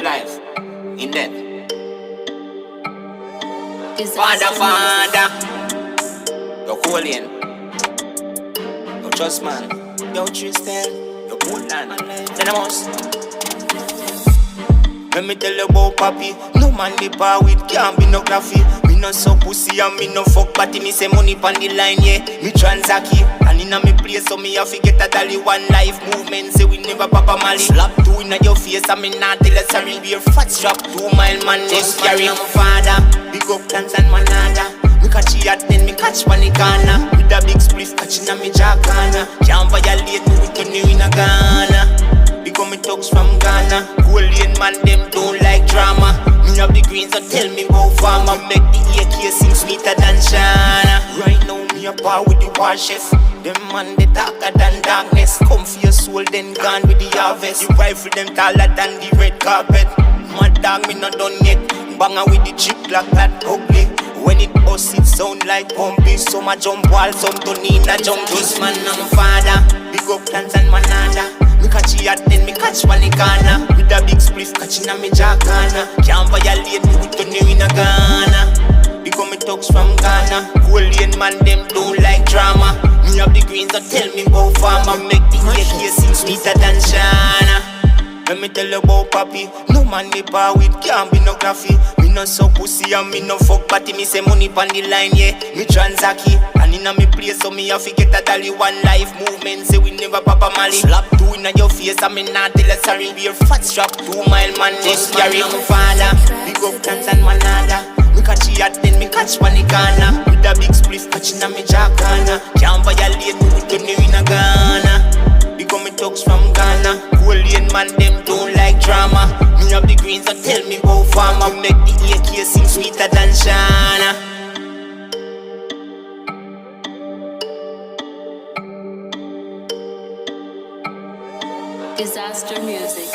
life. In death. Fada. Yo, Colian. Yo, Trust Man. Yo, Tristan. Yo, Portland. Tenemos. Let me tell you about Papi. No man the bar with can't be no graphy. Me no so pussy and me no fuck party. Me say money pon the line, yeah. Me transacky. And inna me place so me have to get a dolly. One life movement say we never papa Mali. Slap two inna your face and me not tell us sorry. Be a fat strap 2 mile man. Just carry on my father. Big up dance and manada. Me catch it at then me catch pon the corner. With a big spliff catching on me jaw corner. Can't violate me with you in a Ghana. Because me thugs from Ghana. Colian man them don't like drama. Me have the greens so tell me how farmer. Make the AK sing sweeter than Shana. Right now me a bar with the war chef. Them man they darker than darkness. Come for your soul then gone with the harvest. The rifle them taller than the red carpet. My dog me not done yet. Banger with the chip like that ugly. When it bust it sound like pumpy. Some a jump wall, some don't need a jump. This man I'm a father. Big up dance and manada. Me catch it at then me catch one in Ghana. With a big spliff catching on me jaw corner. Can't violate me with the new in a Ghana. Because me thugs from Ghana. Colian man them don't like drama. Me have the greens so tell me how farmer. Make the AK sing sweeter than Shana. Let me tell you about Papi. No man the bar with can't be no graphy. Me no so pussy and me no fuck party. Me say money pon the line, yeah. Me transacky. And inna me place so me have to get a dolly. One life movement say we never papa Mali. Slap two inna your face and me not tell us sorry. Be a fat strap 2 mile man. Just carry on my father. Big up dance and manada. Me catch it at then me catch one in Ghana. With a big spliff catching on me jaw corner. Can't violate me with the new in a Ghana. Because me thugs from Ghana. Colian man them don't like drama. Me have the greens so tell me how farmer. Make the AK sing sweeter than Shana. Disaster music.